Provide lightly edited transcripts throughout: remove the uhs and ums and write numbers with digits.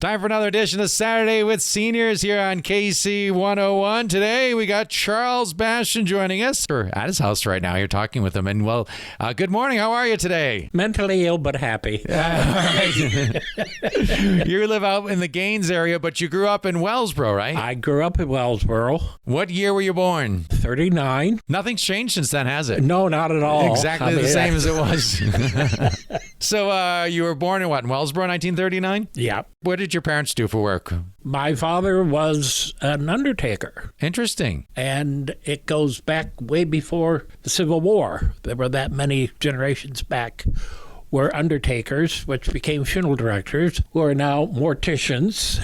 Time for another edition of Saturday with Seniors here on KC 101. Today we got Charles Bastian joining us. We're at his house right now. You're talking with him. And good morning. How are you today? Mentally ill, but happy. You live out in the Gaines area, but you grew up in Wellsboro, right? I grew up in Wellsboro. What year were you born? 39. Nothing's changed since then, has it? No, not at all. Exactly the same as it was. So you were born in what, in Wellsboro, 1939? Yeah. What did your parents do for work? My father was an undertaker. Interesting. And it goes back way before the Civil War. There were that many generations back were undertakers, which became funeral directors, who are now morticians,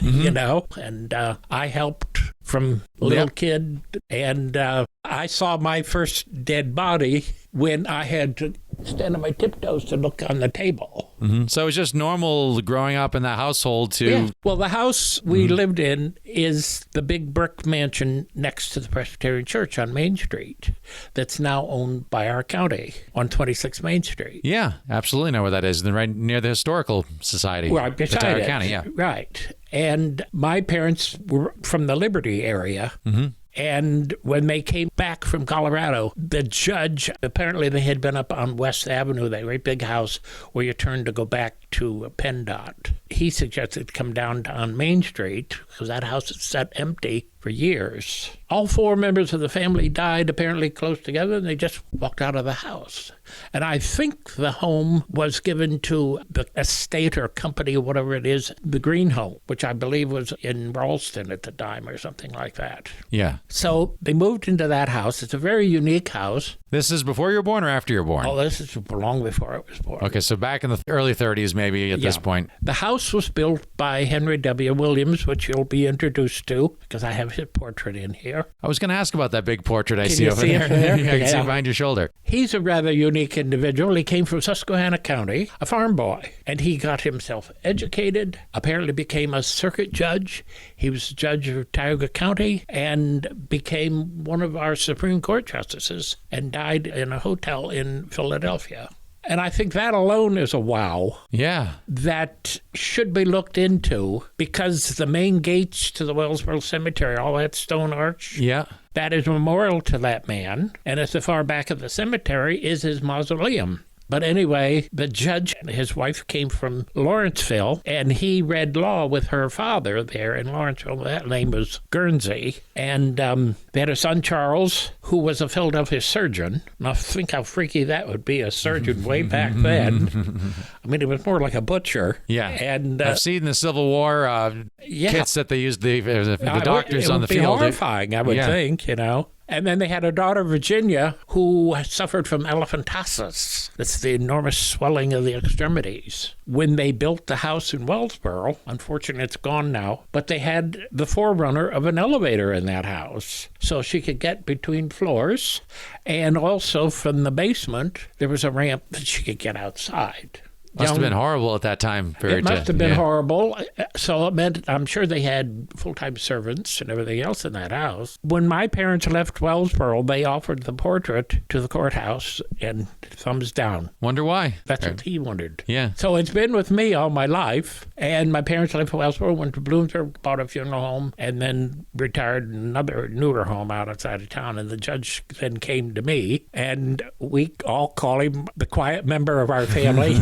and I helped from a little kid, and I saw my first dead body when I had to stand on my tiptoes to look on the table. Mm-hmm. So it was just normal growing up in that household to... Yeah. Well, the house we lived in is the big brick mansion next to the Presbyterian Church on Main Street that's now owned by our county on 26 Main Street. Yeah, absolutely know where that is. Right near the Historical Society. Right beside it. County, yeah. Right. And my parents were from the Liberty area. Mm-hmm. And when they came back from Colorado, the judge, apparently they had been up on West Avenue, that great big house where you turn to go back to PennDOT. He suggested come down on Main Street because that house had sat empty for years. All four members of the family died apparently close together, and they just walked out of the house. And I think the home was given to the estate or company or whatever it is, the Green Home, which I believe was in Ralston at the time or something like that. Yeah. So they moved into that house. It's a very unique house. This is before you were born or after you were born? Oh, this is long before I was born. Okay, so back in the early 30s maybe at this point. The house was built by Henry W. Williams, which you'll be introduced to because I have his portrait in here. I was going to ask about that big portrait I Can see you over see there. it there? Yeah, I can see Yeah. it behind your shoulder. He's a rather unique individual. He came from Susquehanna County, a farm boy, and he got himself educated, apparently became a circuit judge. He was judge of Tioga County and became one of our Supreme Court justices and died in a hotel in Philadelphia. And I think that alone is a wow. Yeah. That should be looked into because the main gates to the Wellsboro Cemetery, all that stone arch, Yeah. that is a memorial to that man. And at the far back of the cemetery is his mausoleum. But anyway, the judge and his wife came from Lawrenceville, and he read law with her father there in Lawrenceville. That name was Guernsey. And they had a son, Charles, who was a Philadelphia surgeon. Now, think how freaky that would be, a surgeon way back then. I mean, it was more like a butcher. Yeah. And I've seen the Civil War kits that they used, the doctors on the field. It would be horrifying, I would think, And then they had a daughter, Virginia, who suffered from elephantiasis. That's the enormous swelling of the extremities. When they built the house in Wellsboro, unfortunately it's gone now, but they had the forerunner of an elevator in that house. So she could get between floors, and also from the basement, there was a ramp that she could get outside. Must have been horrible at that time period. It must have been horrible. So it meant, I'm sure they had full-time servants and everything else in that house. When my parents left Wellsboro, they offered the portrait to the courthouse and thumbs down. Wonder why? That's what he wondered. Yeah. So it's been with me all my life. And my parents left Wellsboro, went to Bloomsburg, bought a funeral home, and then retired in another newer home out outside of town. And the judge then came to me, and we all call him the quiet member of our family.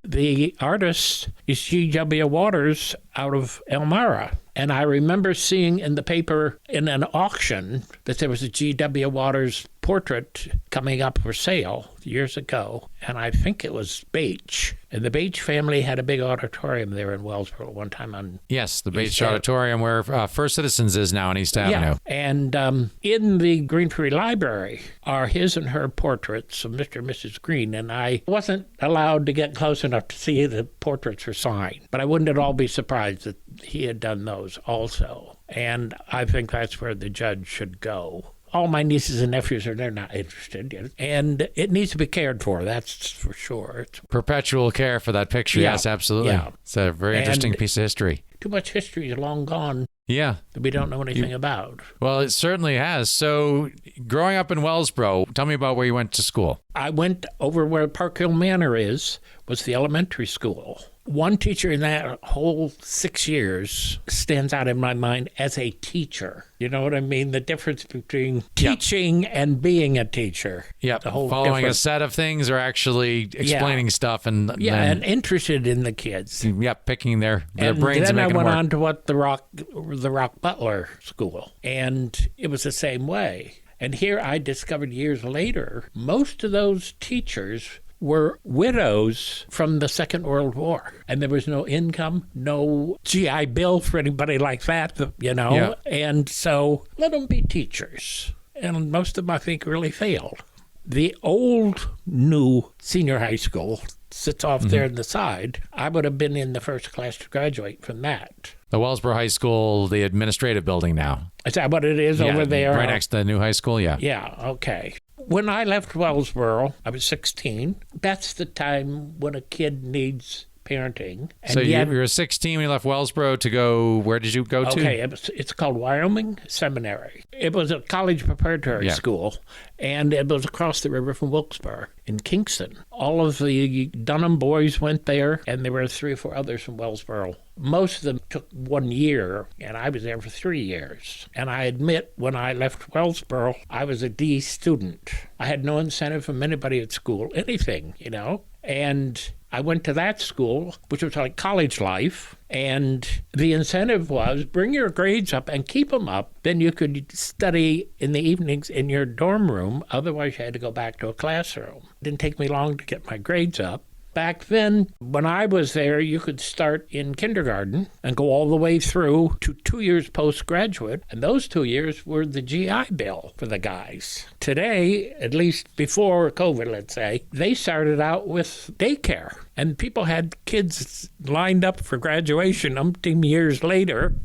The artist is G.W. Waters out of Elmira. And I remember seeing in the paper in an auction that there was a G.W. Waters portrait coming up for sale years ago. And I think it was Bache. And the Bache family had a big auditorium there in Wellsboro one time on... Yes, the Bache Auditorium where First Citizens is now on East Avenue. Yeah, and in the Green Free Library are his and her portraits of Mr. and Mrs. Green. And I wasn't allowed to get close enough to see the portraits were signed. But I wouldn't at all be surprised that he had done those also. And I think that's where the judge should go. All my nieces and nephews they're not interested. And it needs to be cared for, that's for sure. Perpetual care for that picture, yes, absolutely. Yeah. It's a very interesting piece of history. Too much history is long gone. Yeah. That we don't know anything about. Well, it certainly has. So growing up in Wellsboro, tell me about where you went to school. I went over where Park Hill Manor was the elementary school. One teacher in that whole 6 years stands out in my mind as a teacher. You know what I mean? The difference between teaching and being a teacher. Yeah, following a set of things or actually explaining stuff and and interested in the kids. Yeah, picking their brains and and making them work. then I went on to what the Rock Butler School, and it was the same way. And here I discovered years later, most of those teachers were widows from the Second World War. And there was no income, no GI Bill for anybody like that, you know. Yeah. And so let them be teachers. And most of them, I think, really failed. The old new senior high school sits off there on the side. I would have been in the first class to graduate from that. The Wellsboro High School, the administrative building now. Is that what it is over there? Right next to the new high school, yeah. Yeah, okay. When I left Wellsboro, I was 16. That's the time when a kid needs parenting. And so you were 16 when you left Wellsboro to go, where did you go to? Okay, it's called Wyoming Seminary. It was a college preparatory school, and it was across the river from Wilkes-Barre in Kingston. All of the Dunham boys went there, and there were 3 or 4 others from Wellsboro. Most of them took 1 year, and I was there for 3 years. And I admit, when I left Wellsboro, I was a D student. I had no incentive from anybody at school, anything, you know. And I went to that school, which was like college life, and the incentive was bring your grades up and keep them up. Then you could study in the evenings in your dorm room. Otherwise, you had to go back to a classroom. It didn't take me long to get my grades up. Back then, when I was there, you could start in kindergarten and go all the way through to 2 years postgraduate, and those 2 years were the GI Bill for the guys. Today, at least before COVID, let's say, they started out with daycare, and people had kids lined up for graduation umpteen years later.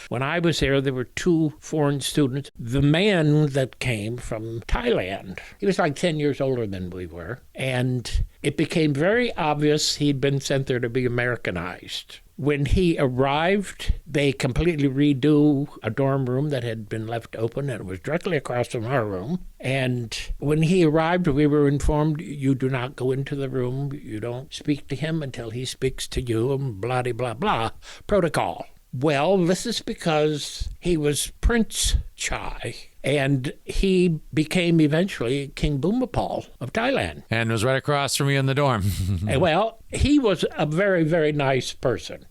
When I was there were 2 foreign students. The man that came from Thailand, he was like 10 years older than we were, and it became very obvious he'd been sent there to be Americanized. When he arrived, they completely redo a dorm room that had been left open, and it was directly across from our room. And when he arrived, we were informed, you do not go into the room, you don't speak to him until he speaks to you, and blah, blah, blah, protocol. Well, this is because he was Prince Chai, and he became eventually King Bhumipol of Thailand. And was right across from you in the dorm. Well, he was a very, very nice person.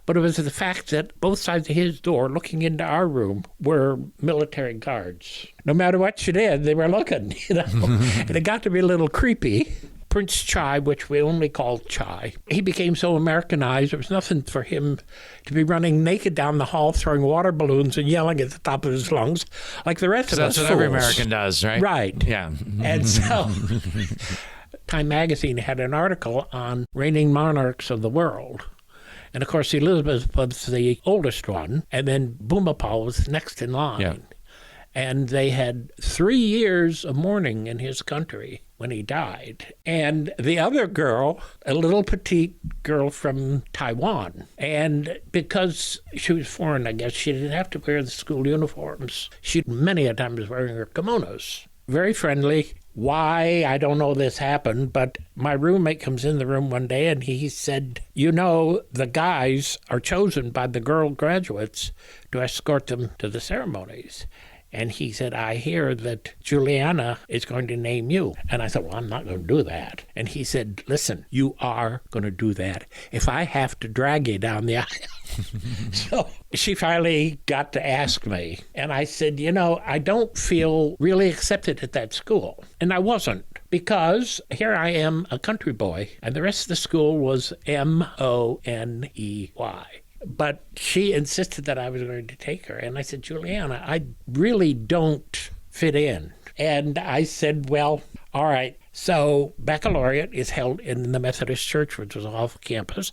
But it was the fact that both sides of his door, looking into our room, were military guards. No matter what you did, they were looking, you know. And it got to be a little creepy. Prince Chai, which we only called Chai, he became so Americanized, there was nothing for him to be running naked down the hall, throwing water balloons and yelling at the top of his lungs like the rest of us. That's what every American does, right? Right. Yeah. And so Time magazine had an article on reigning monarchs of the world. And of course, Elizabeth was the oldest one, and then Bhumipol was next in line. Yeah. And they had 3 years of mourning in his country when he died. And the other girl, a little petite girl from Taiwan, and because she was foreign, I guess, she didn't have to wear the school uniforms. She many a time was wearing her kimonos. Very friendly. Why, I don't know this happened, but my roommate comes in the room one day and he said, you know, the guys are chosen by the girl graduates to escort them to the ceremonies. And he said, I hear that Juliana is going to name you. And I said, well, I'm not going to do that. And he said, listen, you are going to do that if I have to drag you down the aisle. So she finally got to ask me. And I said, you know, I don't feel really accepted at that school. And I wasn't, because here I am, a country boy, and the rest of the school was Money. But she insisted that I was going to take her. And I said, Juliana, I really don't fit in. And I said, well, all right. So baccalaureate is held in the Methodist Church, which was off campus.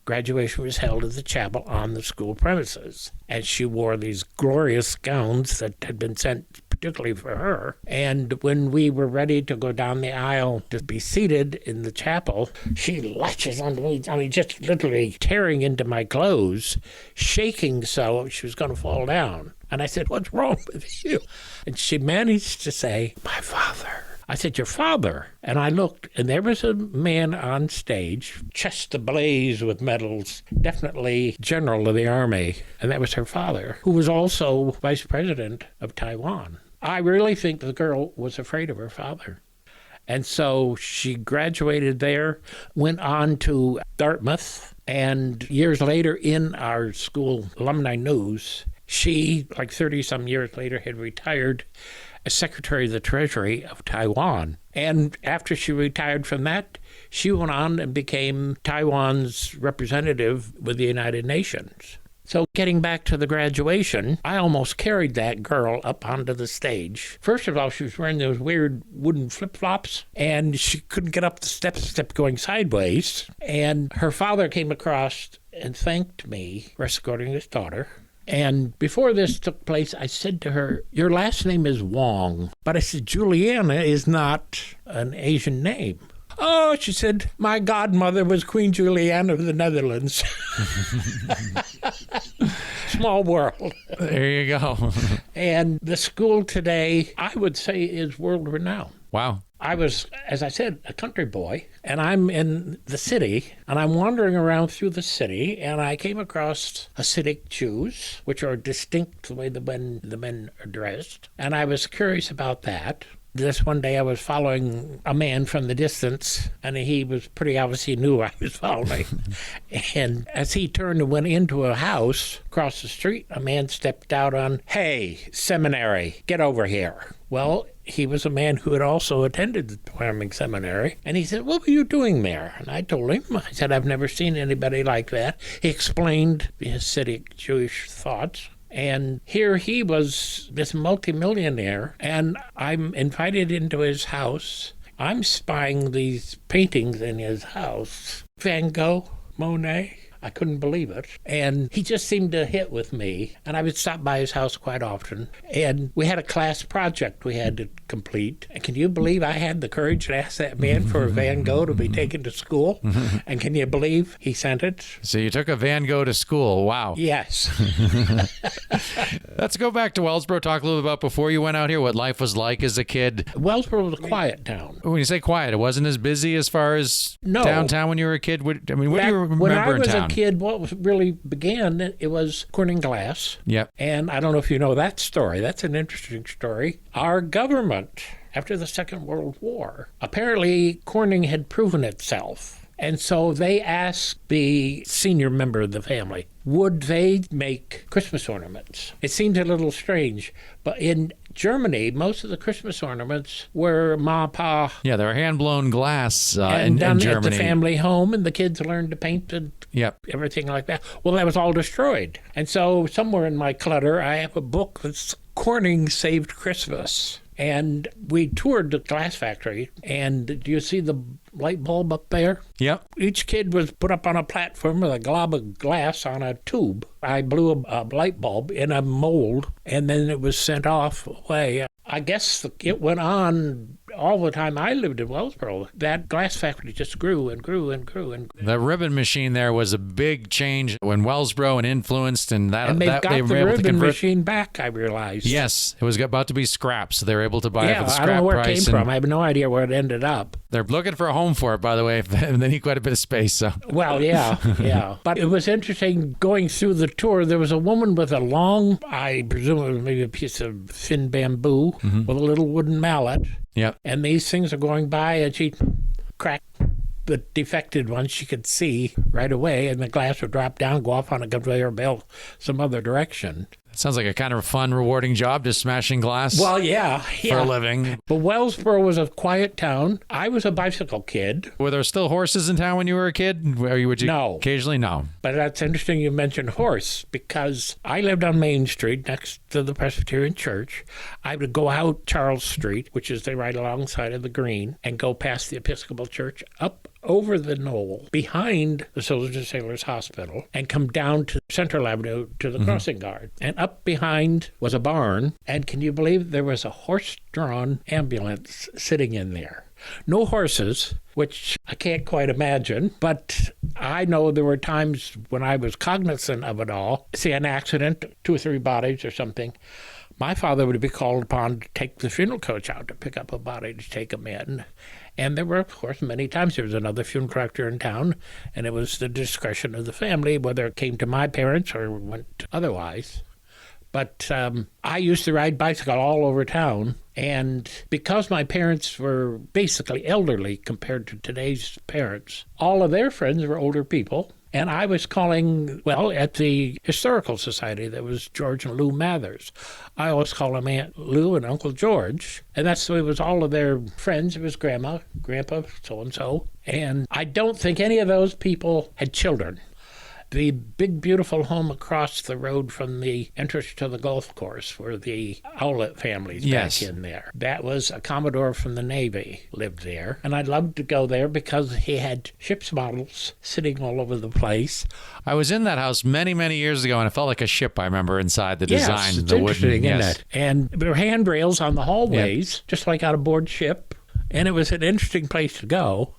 Graduation was held at the chapel on the school premises. And she wore these glorious gowns that had been sent particularly for her. And when we were ready to go down the aisle to be seated in the chapel, she latches onto me, I mean, just literally tearing into my clothes, shaking so she was going to fall down. And I said, what's wrong with you? And she managed to say, my father. I said, your father? And I looked, and there was a man on stage, chest ablaze with medals, definitely general of the army, and that was her father, who was also vice president of Taiwan. I really think the girl was afraid of her father. And so she graduated there, went on to Dartmouth, and years later in our school alumni news, she, like 30-some years later, had retired as Secretary of the Treasury of Taiwan. And after she retired from that, she went on and became Taiwan's representative with the United Nations. So getting back to the graduation, I almost carried that girl up onto the stage. First of all, she was wearing those weird wooden flip-flops, and she couldn't get up the steps, kept going sideways. And her father came across and thanked me for escorting his daughter. And before this took place, I said to her, your last name is Wong. But I said, Juliana is not an Asian name. Oh, she said, my godmother was Queen Juliana of the Netherlands. Small world. There you go. And the school today, I would say, is world-renowned. Wow. I was, as I said, a country boy, and I'm in the city, and I'm wandering around through the city, and I came across Hasidic Jews, which are distinct the way the men are dressed, and I was curious about that. This one day I was following a man from the distance, and he was pretty obviously knew I was following. And as he turned and went into a house across the street, a man stepped out on, hey, seminary, get over here. Well, he was a man who had also attended the Wyoming Seminary, and he said, what were you doing there? And I told him, I said, I've never seen anybody like that. He explained the Hasidic Jewish thoughts. And here he was, this multimillionaire, and I'm invited into his house. I'm spying these paintings in his house. Van Gogh, Monet. I couldn't believe it. And he just seemed to hit with me. And I would stop by his house quite often. And we had a class project we had to complete. And can you believe I had the courage to ask that man for a Van Gogh to be taken to school? And can you believe he sent it? So you took a Van Gogh to school. Wow. Yes. Let's go back to Wellsboro. Talk a little about before you went out here, what life was like as a kid. Wellsboro was a quiet town. When you say quiet, it wasn't as busy as far as downtown when you were a kid? What do you remember when I was in town? A kid, what really began, it was Corning Glass. Yep. And I don't know if you know that story. That's an interesting story. Our government, after the Second World War, apparently Corning had proven itself. And so they asked the senior member of the family, would they make Christmas ornaments? It seemed a little strange, but in Germany, most of the Christmas ornaments were ma pa. Yeah, they were hand-blown glass and in done Germany. at the family home, and the kids learned to paint and everything like that. Well, that was all destroyed. And so somewhere in my clutter, I have a book that's Corning Saved Christmas. And we toured the glass factory, and do you see the light bulb up there? Yep. Each kid was put up on a platform with a glob of glass on a tube. I blew a light bulb in a mold, and then it was sent off away. I guess it went on all the time I lived in Wellsboro. That glass factory just grew and grew and grew and grew. The ribbon machine there was a big change when Wellsboro and influenced, and that and they've that got they the were able to ribbon convert. machine back, I realized. Yes, it was about to be scrapped, so they were able to buy it for the scrap I don't know where price. it came from. I have no idea where it ended up. They're looking for a home for it, by the way, and they need quite a bit of space. So. Well, yeah. But it was interesting going through the tour. There was a woman with a long, I presume it was maybe a piece of thin bamboo with a little wooden mallet. Yep. And these things are going by, and she cracked the defected one she could see right away, and the glass would drop down, go off on a conveyor belt some other direction. It sounds like a kind of fun, rewarding job, just smashing glass Well, yeah. for a living. But Wellsboro was a quiet town. I was a bicycle kid. Were there still horses in town when you were a kid? Would you No. Occasionally, no. But that's interesting you mentioned horse, because I lived on Main Street next to the Presbyterian Church. I would go out Charles Street, which is right alongside of the green, and go past the Episcopal Church, up over the knoll, behind the Soldiers and Sailors Hospital, and come down to Central Avenue to the crossing guard. And up up behind was a barn, and can you believe there was a horse-drawn ambulance sitting in there? No horses, which I can't quite imagine, but I know there were times when I was cognizant of it all. See an accident, 2 or 3 bodies or something. My father would be called upon to take the funeral coach out to pick up a body to take him in. And there were, of course, many times there was another funeral director in town, and it was the discretion of the family whether it came to my parents or went otherwise. But I used to ride bicycle all over town, and because my parents were basically elderly compared to today's parents, all of their friends were older people. And I was calling, well, at the Historical Society, that was George and Lou Mathers. I always call them Aunt Lou and Uncle George. And that's the way it was all of their friends. It was Grandma, Grandpa, so-and-so. And I don't think any of those people had children. The big, beautiful home across the road from the entrance to the golf course were the Owlett families back in there. That was a Commodore from the Navy lived there. And I loved to go there because he had ship's models sitting all over the place. I was in that house many, many years ago, and it felt like a ship, I remember, inside the design. It's the interesting, wooden, isn't it? And there were handrails on the hallways, just like on a board ship. And it was an interesting place to go.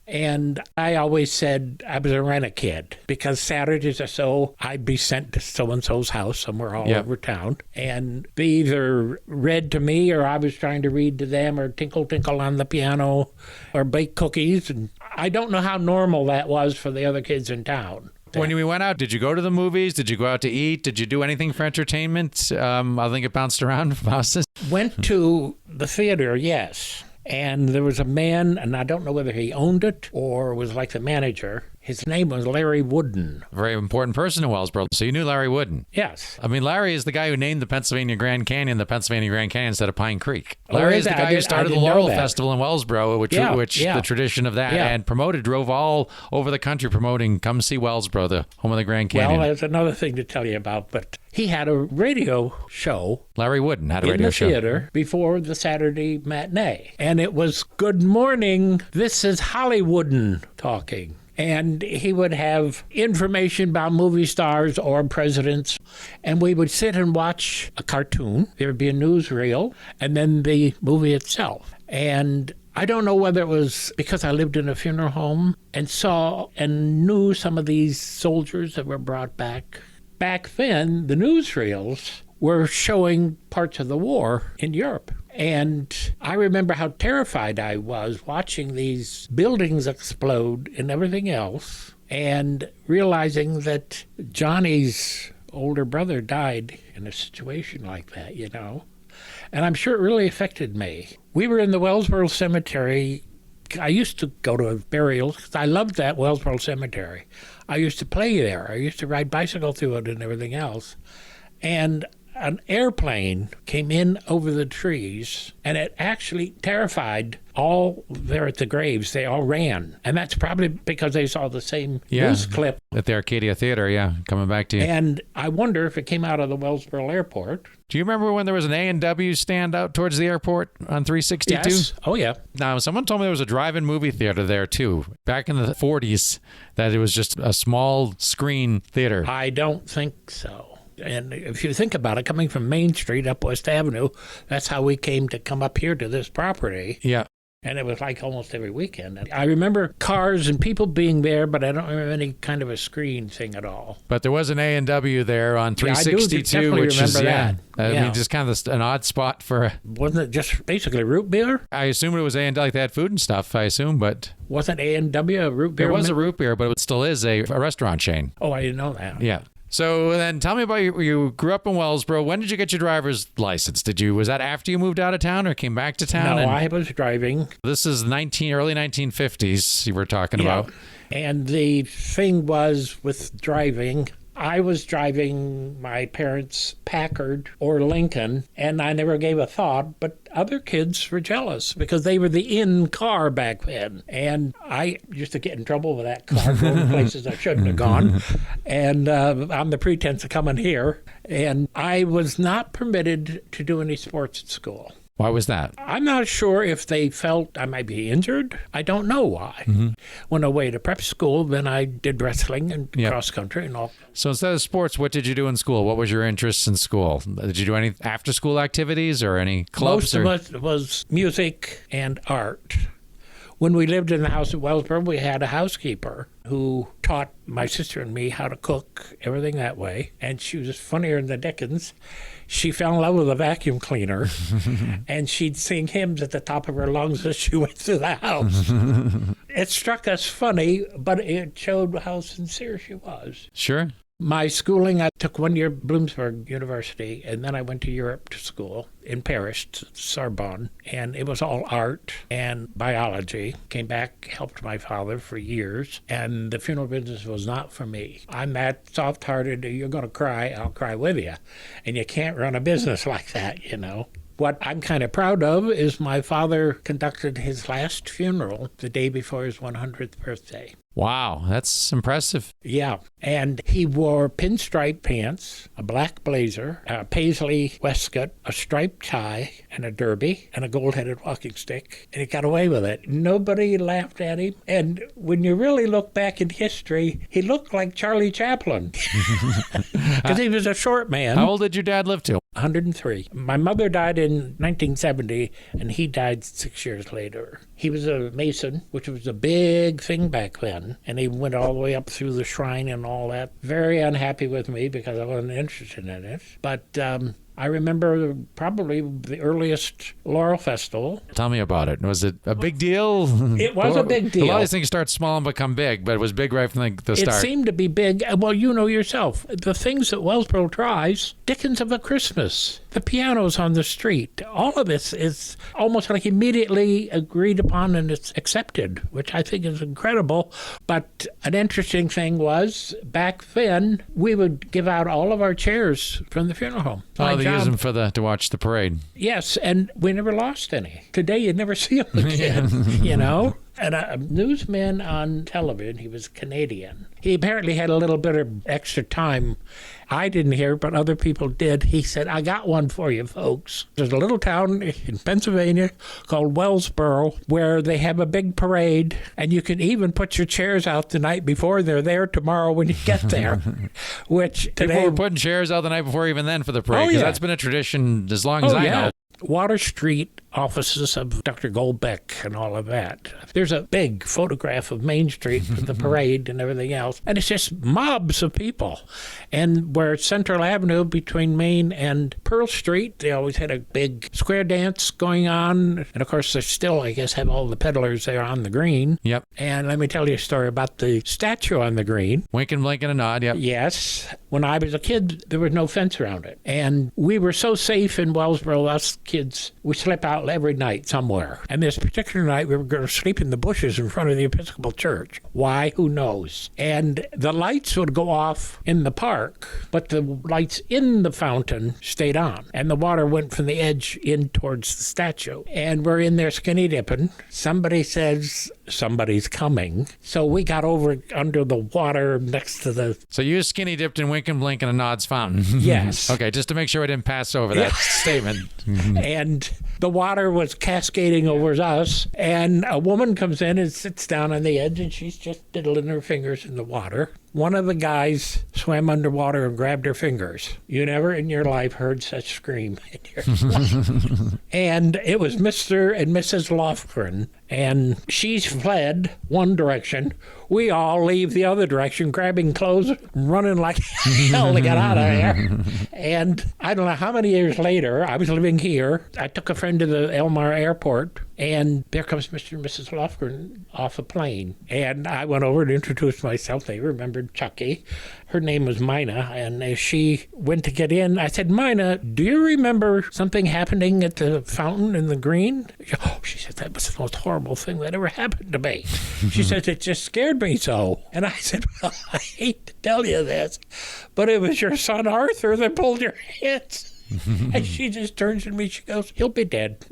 And I always said I was a rent-a-kid because Saturdays or so, I'd be sent to so-and-so's house somewhere all over town. And they either read to me or I was trying to read to them or tinkle, tinkle on the piano or bake cookies. And I don't know how normal that was for the other kids in town. When we went out, did you go to the movies? Did you go out to eat? Did you do anything for entertainment? I think it bounced around. Went to the theater, yes. And there was a man, and I don't know whether he owned it or was like the manager. His name was Larry Wooden. A very important person in Wellsboro. So you knew Larry Wooden. Yes. I mean, Larry is the guy who named the Pennsylvania Grand Canyon instead of Pine Creek. Larry is the guy who started the Laurel Festival in Wellsboro, which the tradition of that, and drove all over the country promoting, come see Wellsboro, the home of the Grand Canyon. Well, there's another thing to tell you about, but he had a radio show. Larry Wooden had a radio show. In the theater before the Saturday matinee. And it was, "Good morning, this is Hollywooden talking." And he would have information about movie stars or presidents. And we would sit and watch a cartoon. There would be a newsreel and then the movie itself. And I don't know whether it was because I lived in a funeral home and saw and knew some of these soldiers that were brought back. Back then, the newsreels were showing parts of the war in Europe. And I remember how terrified I was watching these buildings explode and everything else, and realizing that Johnny's older brother died in a situation like that, you know. And I'm sure it really affected me. We were in the Wellsboro Cemetery. I used to go to burials because I loved that Wellsboro Cemetery. I used to play there. I used to ride bicycle through it and everything else. And an airplane came in over the trees, and it actually terrified all there at the graves. They all ran. And that's probably because they saw the same news clip. At the Arcadia Theater, coming back to you. And I wonder if it came out of the Wellsboro Airport. Do you remember when there was an A&W stand out towards the airport on 362? Yes. Oh, yeah. Now, someone told me there was a drive-in movie theater there, too, back in the 40s, that it was just a small screen theater. I don't think so. And if you think about it, coming from Main Street up West Avenue, that's how we came to come up here to this property. Yeah. And it was like almost every weekend. I remember cars and people being there, but I don't remember any kind of a screen thing at all. But there was an A&W there on 362, I do which is that. I mean, just kind of an odd spot for. Wasn't it just basically root beer? I assumed it was A&W, like they had food and stuff. I assume, but wasn't A&W a root beer? There was a root beer, but it still is a restaurant chain. Oh, I didn't know that. Yeah. So then tell me about you grew up in Wellsboro. When did you get your driver's license? Was that after you moved out of town or came back to town? No, I was driving. This is early 1950s you were talking about. And the thing was with driving, I was driving my parents' Packard or Lincoln, and I never gave a thought, but other kids were jealous because they were the in car back then. And I used to get in trouble with that car, going places I shouldn't have gone, and on the pretense of coming here. And I was not permitted to do any sports at school. Why was that? I'm not sure if they felt I might be injured. I don't know why. Mm-hmm. Went away to prep school, then I did wrestling and cross country and all. So instead of sports, what did you do in school? What was your interests in school? Did you do any after-school activities or any clubs? Most of it was music and art. When we lived in the house at Wellsboro, we had a housekeeper who taught my sister and me how to cook, everything that way. And she was funnier than the Dickens. She fell in love with a vacuum cleaner, and she'd sing hymns at the top of her lungs as she went through the house. It struck us funny, but it showed how sincere she was. Sure. My schooling, I took 1 year at Bloomsburg University, and then I went to Europe to school in Paris, to Sorbonne, and it was all art and biology. Came back, helped my father for years, and the funeral business was not for me. I'm that soft-hearted, you're going to cry, I'll cry with you. And you can't run a business like that, you know. What I'm kind of proud of is my father conducted his last funeral the day before his 100th birthday. Wow, that's impressive. Yeah, and he wore pinstripe pants, a black blazer, a paisley waistcoat, a striped tie, and a derby, and a gold-headed walking stick, and he got away with it. Nobody laughed at him, and when you really look back in history, he looked like Charlie Chaplin, because he was a short man. How old did your dad live to? 103. My mother died in 1970, and he died 6 years later. He was a Mason, which was a big thing back then, and he went all the way up through the shrine and all that. Very unhappy with me because I wasn't interested in it. But I remember probably the earliest Laurel Festival. Tell me about it. Was it a big deal? It was a big deal. A lot of these things start small and become big, but it was big right from the start. It seemed to be big. Well, you know yourself, the things that Wellsboro tries, Dickens of a Christmas, the pianos on the street, all of this is almost like immediately agreed upon and it's accepted, which I think is incredible. But an interesting thing was, back then, we would give out all of our chairs from the funeral home. They use them to watch the parade. Yes, and we never lost any. Today, you'd never see them again, you know? And a newsman on television, he was Canadian. He apparently had a little bit of extra time. I didn't hear, but other people did. He said, I got one for you, folks. There's a little town in Pennsylvania called Wellsboro where they have a big parade, and you can even put your chairs out the night before. They're there tomorrow when you get there. Which today, people were putting chairs out the night before even then for the parade, because that's been a tradition as long as I know. Water Street offices of Dr. Goldbeck and all of that. There's a big photograph of Main Street with the parade and everything else, and it's just mobs of people. And where Central Avenue between Main and Pearl Street, they always had a big square dance going on. And of course, they still, I guess, have all the peddlers there on the green. Yep. And let me tell you a story about the statue on the green. Wink and blink and a nod, yep. Yes. When I was a kid, there was no fence around it. And we were so safe in Wellsboro, us kids, we slept out every night somewhere. And this particular night, we were going to sleep in the bushes in front of the Episcopal Church. Why? Who knows? And the lights would go off in the park, but the lights in the fountain stayed on. And the water went from the edge in towards the statue. And we're in there skinny dipping. Somebody says, somebody's coming. So we got over under the water next to the... So you skinny dipped in Wink and Blink and a Nod's fountain. Yes. Okay, just to make sure I didn't pass over that statement. And the water was cascading over us, and a woman comes in and sits down on the edge, and she's just diddling her fingers in the water. One of the guys swam underwater and grabbed her fingers. You never in your life heard such scream in your life. And it was Mr. and Mrs. Lofgren, and she's fled one direction. We all leave the other direction, grabbing clothes, running like hell to get out of there. And I don't know how many years later, I was living here. I took a friend to the Elmar Airport, and there comes Mr. and Mrs. Lofgren off a plane. And I went over and introduced myself. They remembered Chucky. Her name was Mina, and as she went to get in, I said, Mina, do you remember something happening at the fountain in the green? She said, that was the most horrible thing that ever happened to me. She said, it just scared me so. And I said, well, I hate to tell you this, but it was your son Arthur that pulled your hands. And she just turns to me, she goes, he'll be dead.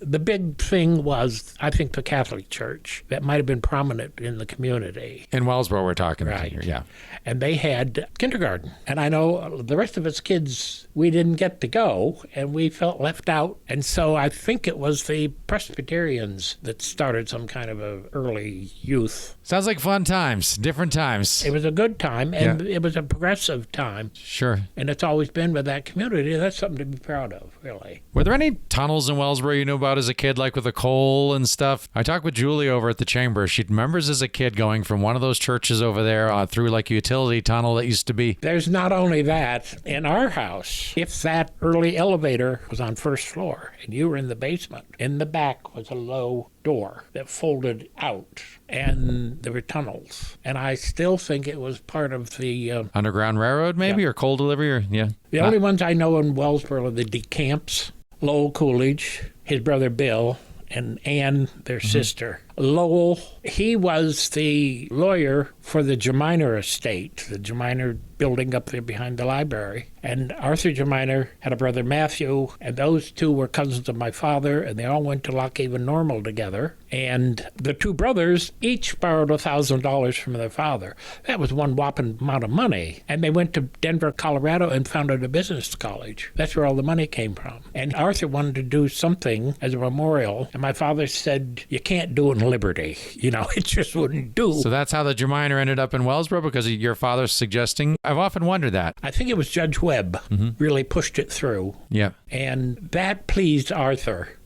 the big thing was, I think, the Catholic Church that might have been prominent in the community. In Wellsboro, we're talking right here, yeah. And they had kindergarten. And I know the rest of us kids, we didn't get to go, and we felt left out. And so I think it was the Presbyterians that started some kind of a early youth. Sounds like fun times, different times. It was a good time, and it was a progressive time. Sure. And it's always been with that community. That's something to be proud of, really. Were there any tunnels in Wellsboro you knew about as a kid, like with the coal and stuff? I talked with Julie over at the Chamber. She remembers as a kid going from one of those churches over there through like a utility tunnel that used to be. There's not only that. In our house, if that early elevator was on first floor and you were in the basement, in the back was a low door that folded out, and there were tunnels. And I still think it was part of the Underground Railroad, maybe, or coal delivery, or The only ones I know in Wellsboro are the DeCamps, Lowell Coolidge, his brother Bill, and Ann, their sister. Lowell, he was the lawyer for the Geminer estate, the Geminer building up there behind the library. And Arthur Geminer had a brother Matthew, and those two were cousins of my father, and they all went to Lockhaven Normal together. And the two brothers each borrowed $1,000 from their father. That was one whopping amount of money. And they went to Denver, Colorado, and founded a business college. That's where all the money came from. And Arthur wanted to do something as a memorial, and my father said, you can't do it in Liberty. It just wouldn't do. So that's how the Geminer ended up in Wellsboro, because of your father's suggesting? I've often wondered that. I think it was Judge Webb really pushed it through. Yeah. And that pleased Arthur.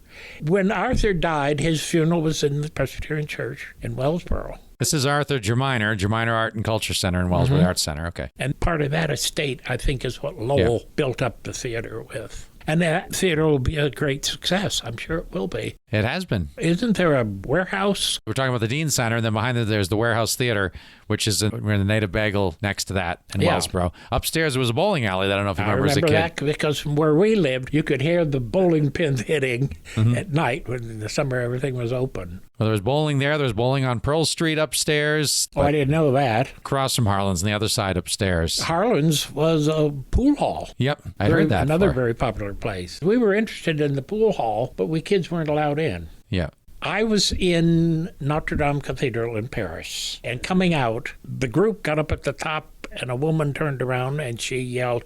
When Arthur died, his funeral was in the Presbyterian Church in Wellsboro. This is Arthur Geminer Art and Culture Center in Wellsboro, the Arts Center. Okay. And part of that estate, I think, is what Lowell built up the theater with. And that theater will be a great success. I'm sure it will be. It has been. Isn't there a warehouse? We're talking about the Dean Center, and then behind it, there's the Warehouse Theater, which is we're in the Native Bagel next to that in Wellsboro. Upstairs was a bowling alley that I don't know if you remember as a kid. I remember that because from where we lived, you could hear the bowling pins hitting at night when in the summer everything was open. Well, there was bowling there. There was bowling on Pearl Street upstairs. Oh, I didn't know that. Across from Harlan's on the other side upstairs. Harlan's was a pool hall. Yep, I heard that. Another very popular place. We were interested in the pool hall, but we kids weren't allowed in. Yeah. I was in Notre Dame Cathedral in Paris, and coming out, the group got up at the top, and a woman turned around and she yelled,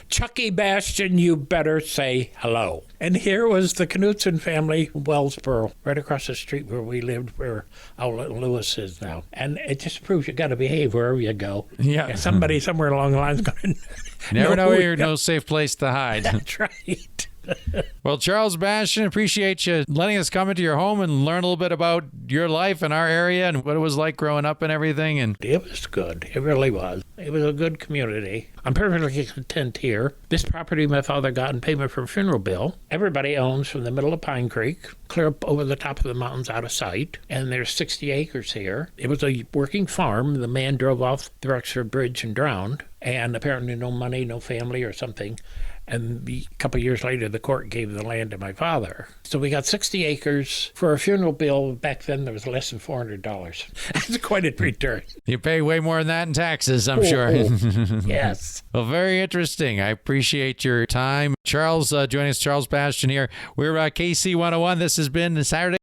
"Chucky Bastian, you better say hello." And here was the Knudsen family, Wellsboro, right across the street where we lived, where Outlet Lewis is now. And it just proves you got to behave wherever you go. Yeah. And somebody somewhere along the line is going to never know you're no safe place to hide. That's right. Well, Charles Bastian, appreciate you letting us come into your home and learn a little bit about your life in our area and what it was like growing up and everything. And it was good. It really was. It was a good community. I'm perfectly content here. This property my father got in payment for a funeral bill. Everybody owns from the middle of Pine Creek, clear up over the top of the mountains out of sight. And there's 60 acres here. It was a working farm. The man drove off the Rexford Bridge and drowned. And apparently no money, no family or something. And a couple of years later, the court gave the land to my father. So we got 60 acres. For a funeral bill, back then, there was less than $400. That's quite a return. You pay way more than that in taxes, I'm sure. Yes. Well, very interesting. I appreciate your time. Charles, joining us, Charles Bastian here. We're KC 101. This has been the Saturday